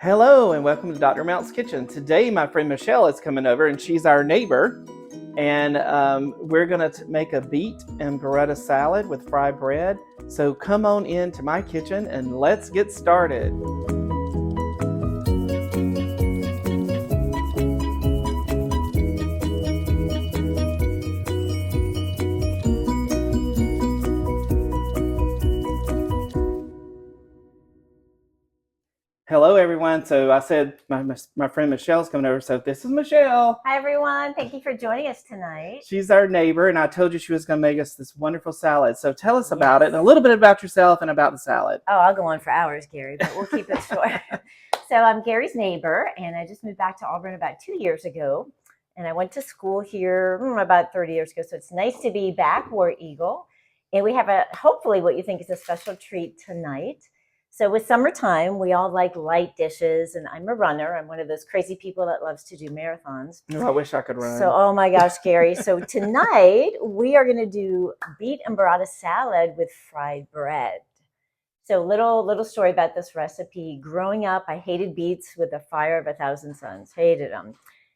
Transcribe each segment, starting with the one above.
Hello and welcome to Dr. Mount's Kitchen. Today my friend Michelle is coming over and she's our neighbor, and we're going to make a beet and burrata salad with fried bread. So come on into my kitchen and let's get started. Hello everyone. So I said my friend Michelle's coming over. So this is Michelle. Hi everyone. Thank you for joining us tonight. She's our neighbor, and I told you she was going to make us this wonderful salad. So tell us about it and a little bit about yourself and about the salad. Oh, I'll go on for hours, Gary, but we'll keep it short. So I'm Gary's neighbor, and I just moved back to Auburn about 2 years ago. And I went to school here about 30 years ago. So it's nice to be back, War Eagle. And we have hopefully what you think is a special treat tonight. So with summertime, we all like light dishes, and I'm a runner. I'm one of those crazy people that loves to do marathons. Oh, I wish I could run. So, oh my gosh, Gary. So tonight we are going to do beet and burrata salad with fried bread. So little story about this recipe. Growing up, I hated beets with the fire of 1,000 suns. Hated them.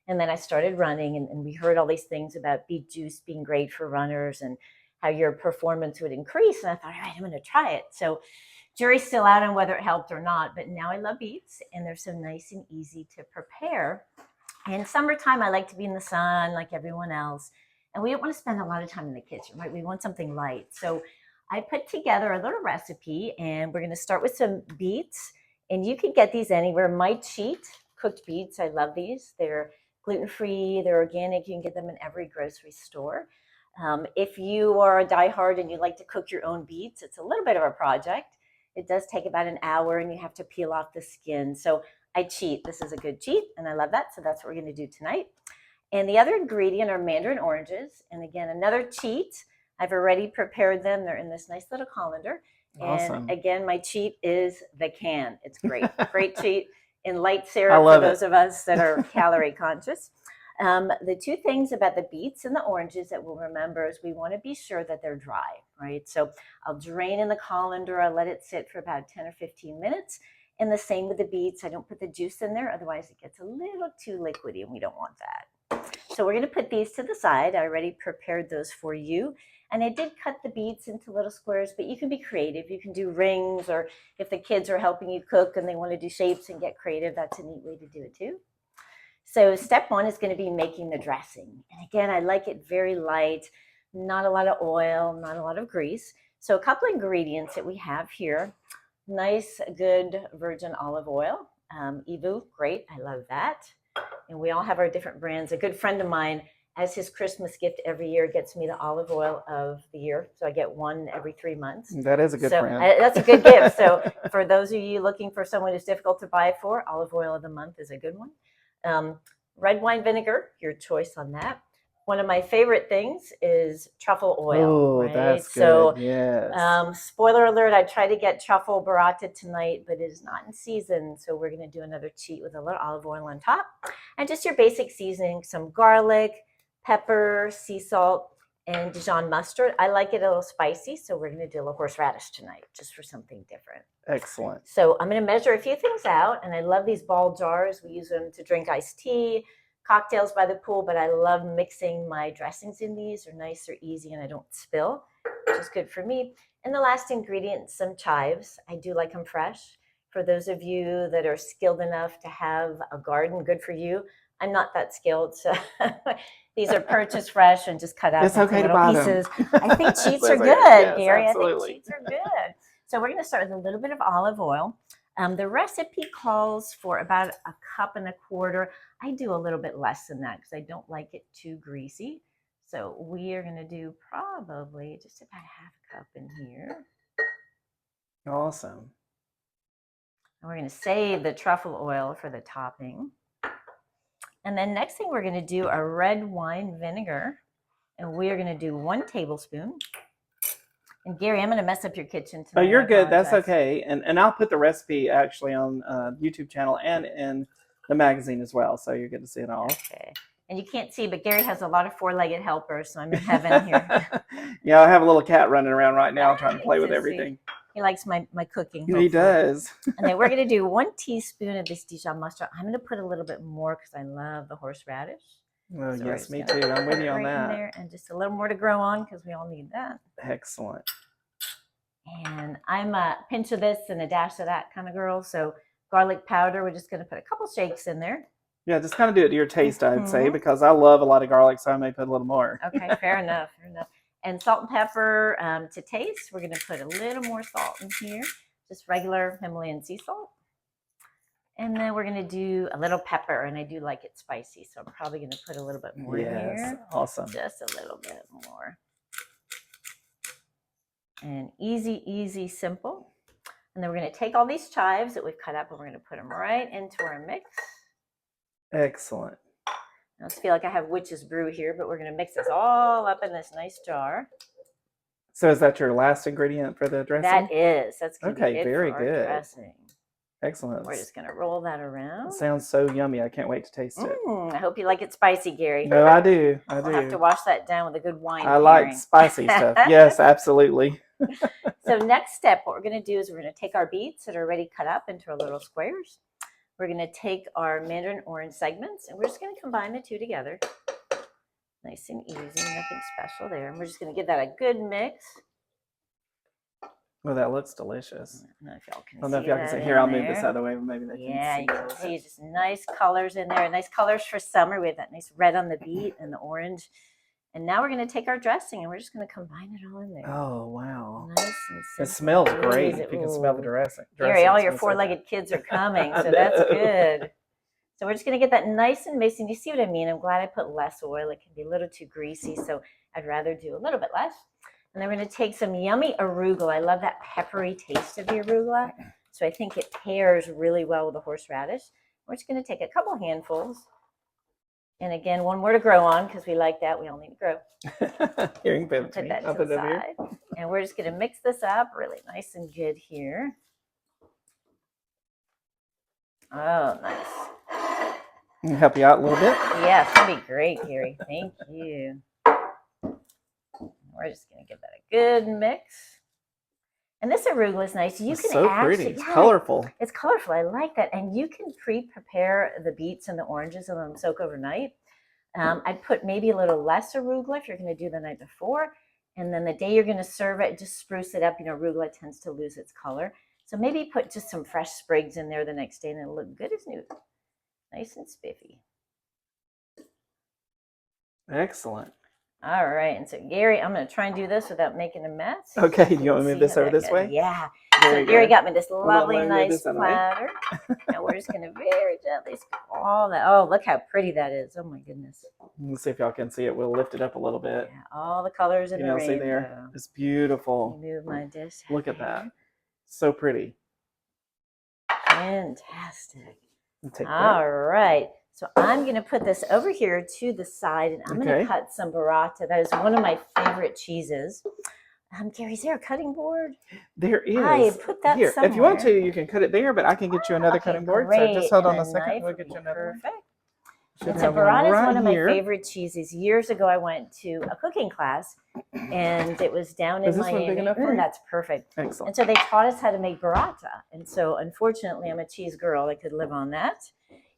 And then I started running, and we heard all these things about beet juice being great for runners and how your performance would increase. And I thought, all right, I'm going to try it. So jury's still out on whether it helped or not, but now I love beets, and they're so nice and easy to prepare. And summertime, I like to be in the sun like everyone else, and we don't want to spend a lot of time in the kitchen, right? We want something light. So I put together a little recipe, and we're going to start with some beets, and you can get these anywhere. My Cheat cooked beets, I love these. They're gluten-free, they're organic. You can get them in every grocery store. If you are a diehard and you like to cook your own beets, it's a little bit of a project. It does take about an hour, and you have to peel off the skin. So I cheat. This is a good cheat, and I love that. So that's what we're going to do tonight. And the other ingredient are mandarin oranges. And again, another cheat. I've already prepared them. They're in this nice little colander. Awesome. And again, my cheat is the can. It's great. Great cheat in light syrup for those of us that are calorie conscious. The two things about the beets and the oranges that we'll remember is we want to be sure that they're dry, right? So I'll drain in the colander. I'll let it sit for about 10 or 15 minutes. And the same with the beets. I don't put the juice in there. Otherwise, it gets a little too liquidy, and we don't want that. So we're going to put these to the side. I already prepared those for you. And I did cut the beets into little squares, but you can be creative. You can do rings, or if the kids are helping you cook and they want to do shapes and get creative, that's a neat way to do it too. So step one is going to be making the dressing. And again, I like it very light, not a lot of oil, not a lot of grease. So a couple of ingredients that we have here. Nice, good virgin olive oil. Evu, great, I love that. And we all have our different brands. A good friend of mine, as his Christmas gift every year, gets me the olive oil of the year. So I get one every 3 months. That is a good friend. That's a good gift. So for those of you looking for someone who's difficult to buy for, olive oil of the month is a good one. Red wine vinegar, your choice on that. One of my favorite things is truffle oil. Oh, right? that's good. So, yes. Spoiler alert, I tried to get truffle burrata tonight, but it is not in season. So we're going to do another cheat with a little olive oil on top. And just your basic seasoning, some garlic, pepper, sea salt, and Dijon mustard. I like it a little spicy, so we're going to do a little horseradish tonight, just for something different. Excellent. So I'm going to measure a few things out, and I love these ball jars. We use them to drink iced tea, cocktails by the pool, but I love mixing my dressings in these. They're nice, they're easy, and I don't spill, which is good for me. And the last ingredient, some chives. I do like them fresh. For those of you that are skilled enough to have a garden, good for you. I'm not that skilled, so these are purchased fresh and just cut out into little pieces. I think cheats are good, yes, Gary. Absolutely. I think cheats are good. So we're going to start with a little bit of olive oil. The recipe calls for about 1.25 cups. I do a little bit less than that because I don't like it too greasy. So we are going to do probably just about 1/2 cup in here. Awesome. And we're going to save the truffle oil for the topping. And then next thing we're going to do a red wine vinegar. And we are going to do 1 tablespoon. And Gary, I'm going to mess up your kitchen tonight. Oh, you're good. That's okay. And I'll put the recipe actually on YouTube channel and in the magazine as well. So you're good to see it all. Okay. And you can't see, but Gary has a lot of 4-legged helpers, so I'm in heaven here. Yeah, I have a little cat running around right now trying to play with everything. He likes my cooking. He does. And then we're going to do 1 teaspoon of this Dijon mustard. I'm going to put a little bit more because I love the horseradish. Oh, So yes, me too. I'm with you on that. There, and just a little more to grow on because we all need that. Excellent. And I'm a pinch of this and a dash of that kind of girl. So garlic powder, we're just going to put a couple shakes in there. Yeah, just kind of do it to your taste, I'd say, because I love a lot of garlic, so I may put a little more. Okay, fair enough, fair enough. And salt and pepper to taste. We're going to put a little more salt in here, just regular Himalayan sea salt. And then we're going to do a little pepper, and I do like it spicy, so I'm probably going to put a little bit more in here. Awesome. Just a little bit more. And easy, easy, simple. And then we're going to take all these chives that we've cut up, and we're going to put them right into our mix. Excellent. I just feel like I have witch's brew here, but we're going to mix this all up in this nice jar. So is that your last ingredient for the dressing? That is. That's going to be it very for our good. dressing. Excellent. We're just going to roll that around. It sounds so yummy. I can't wait to taste it. I hope you like it spicy, Gary. No, I do. I do. We'll have to wash that down with a good wine. I like spicy stuff. Yes, absolutely. So next step, what we're going to do is we're going to take our beets that are already cut up into our little squares. We're going to take our mandarin orange segments, and we're just going to combine the two together. Nice and easy, nothing special there. And we're just going to give that a good mix. Well, that looks delicious. I don't know if y'all can see. I don't know if y'all can see. Here, I'll move this out of the way. Maybe they can see. Yeah, you can see just nice colors in there. Nice colors for summer. We have that nice red on the beet and the orange. And now we're going to take our dressing, and we're just going to combine it all in there. Oh, wow. Nice and simple. It smells great if you can smell the dressing. Gary, all your four-legged kids are coming, so that's good. So we're just going to get that nice and mixed. And you see what I mean? I'm glad I put less oil. It can be a little too greasy, so I'd rather do a little bit less. And then we're going to take some yummy arugula. I love that peppery taste of the arugula. So I think it pairs really well with the horseradish. We're just going to take a couple handfuls. And again, one more to grow on because we like that. We all need to grow. Here, you can put that to the side. And we're just going to mix this up really nice and good here. Oh, nice. Can I help you out a little bit? Yeah, that'd be great, Gary. Thank you. We're just going to give that a good mix. And this arugula is nice. You can so actually, pretty. It's colorful. It's colorful. I like that. And you can pre-prepare the beets and the oranges and let them soak overnight. I'd put maybe a little less arugula if you're going to do the night before. And then the day you're going to serve it, just spruce it up. You know, arugula tends to lose its color. So maybe put just some fresh sprigs in there the next day and it'll look good as new. Nice and spiffy. Excellent. All right. And so, Gary, I'm going to try and do this without making a mess. Okay. Do you want to move this over this way? Yeah. So Gary got me this lovely, nice platter. And we're just going to very gently scoop all that. Oh, look how pretty that is. Oh, my goodness. Let's see if y'all can see it. We'll lift it up a little bit. Yeah, all the colors in the rainbow. See there? It's beautiful. Move my dish. Look at that. So pretty. Fantastic. All right. So I'm going to put this over here to the side, and I'm going to cut some burrata. That is one of my favorite cheeses. Gary, is there a cutting board? There is. I put that here. somewhere. If you want to, you can cut it there, but I can get you another cutting board. Great. So just hold on and a second. knife We'll get you another. Perfect. And so burrata is one of my favorite cheeses. Years ago, I went to a cooking class, and it was down in Miami. Is this one big enough for you? That's perfect. Excellent. And so they taught us how to make burrata. And so, unfortunately, I'm a cheese girl. I could live on that.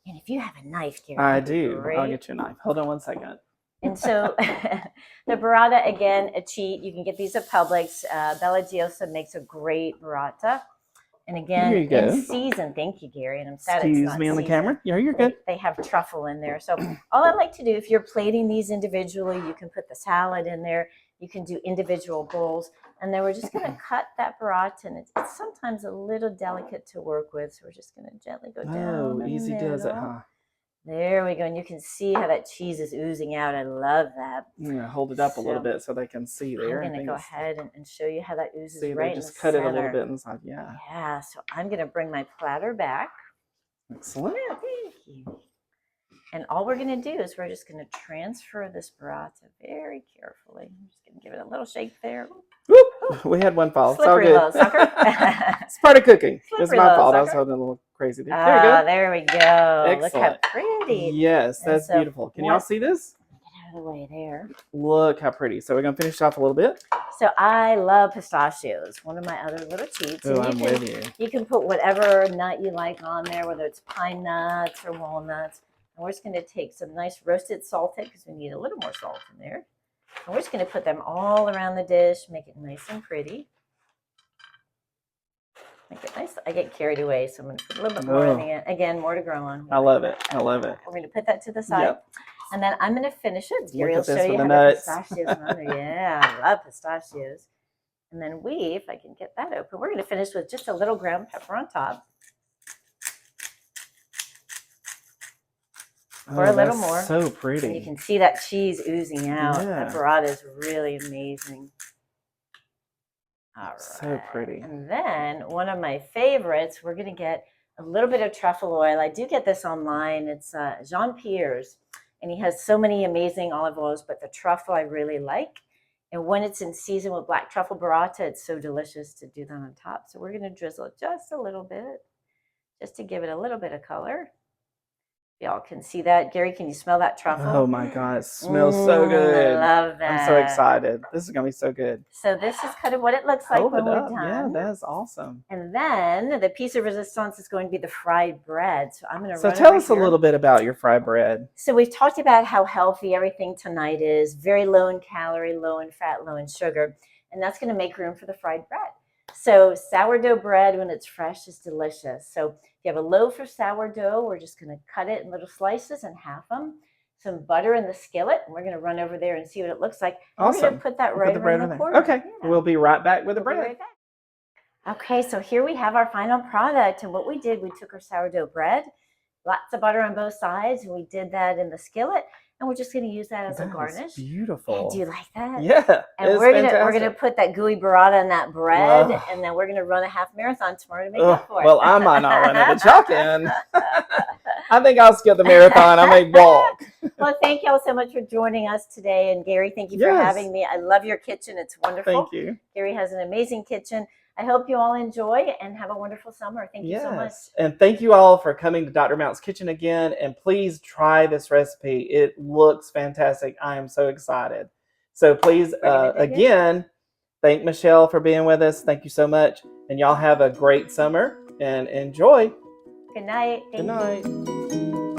And if you have a knife, Gary, I do. I'll get you a knife. Hold on one second. And so the burrata, again, a cheat. You can get these at Publix. Bella Giosa makes a great burrata. And again, in season. Thank you, Gary. And I'm sad it's not Excuse me on the camera. Yeah, you're good. They have truffle in there. So all I like to do, if you're plating these individually, you can put the salad in there. You can do individual bowls. And then we're just going to cut that burrata. And it's sometimes a little delicate to work with. So we're just going to gently go down. Oh, easy does it, huh? There we go. And you can see how that cheese is oozing out. I love that. Yeah, hold it up a little bit so they can see there. I'm going to go ahead and show you how that oozes right in the just cut center. it a little bit inside. Yeah. Yeah. So I'm going to bring my platter back. Excellent. Yeah, thank you. And all we're going to do is we're just going to transfer this burrata very carefully. I'm just going to give it a little shake there. Whoop! We had one fall. Slippery it's all good. little sucker. It's part of cooking. Slippery it's my fault. sucker. I was holding a little crazy there. There you go. There we go. Excellent. Look how pretty. Yes, that's beautiful. Can y'all see this? out of the way there. Look how pretty. So we're going to finish off a little bit. So I love pistachios, one of my other little cheats. Oh, And with you. You can put whatever nut you like on there, whether it's pine nuts or walnuts. And we're just going to take some nice roasted salted, because we need a little more salt in there. And we're just going to put them all around the dish, make it nice and pretty. Make it nice. I get carried away, so I'm going to put a little bit more in the end. Again, more to grow on. I love it. I love it. We're going to put that to the side. Yep. And then I'm going to finish it. Gary will Look at show this you with how the the nuts. pistachios on there. Yeah, I love pistachios. And then if I can get that open, we're going to finish with just a little ground pepper on top. Or a little more. So pretty. And you can see that cheese oozing out. Yeah. That burrata is really amazing. All right. So pretty. And then one of my favorites, we're going to get a little bit of truffle oil. I do get this online. It's Jean-Pierre's. And he has so many amazing olive oils, but the truffle I really like. And when it's in season with black truffle burrata, it's so delicious to do that on top. So we're going to drizzle it just a little bit, just to give it a little bit of color. Y'all can see that. Gary, can you smell that truffle? Oh my God, it smells so good. I love that. I'm so excited. This is going to be so good. So this is kind of what it looks like when we're done. Yeah, that's awesome. And then the piece of resistance is going to be the fried bread. So I'm going to So tell us a little bit about your fried bread. So we've talked about how healthy everything tonight is. Very low in calorie, low in fat, low in sugar. And that's going to make room for the fried bread. So sourdough bread, when it's fresh, is delicious. So if you have a loaf of sourdough, we're just going to cut it in little slices and half them. Some butter in the skillet, and we're going to run over there and see what it looks like. Awesome. We're going to put that right around the corner. Okay, yeah. We'll be right back with the bread. Right back. Okay, so here we have our final product. And what we did, we took our sourdough bread, lots of butter on both sides, and we did that in the skillet. And we're just going to use that as a garnish. Beautiful. And do you like that? Yeah. And we're gonna put that gooey burrata in that bread, and then we're gonna run a half marathon tomorrow to make up for it. Well, I might not run it, but y'all can. I think I'll skip the marathon. I may walk. Well, thank you all so much for joining us today, and Gary, thank you for having me. I love your kitchen; it's wonderful. Thank you. Gary has an amazing kitchen. I hope you all enjoy and have a wonderful summer. Thank you so much. And thank you all for coming to Dr. Mount's Kitchen again. And please try this recipe. It looks fantastic. I am so excited. So please, again, thank Michelle for being with us. Thank you so much. And y'all have a great summer and enjoy. Good night. Good night.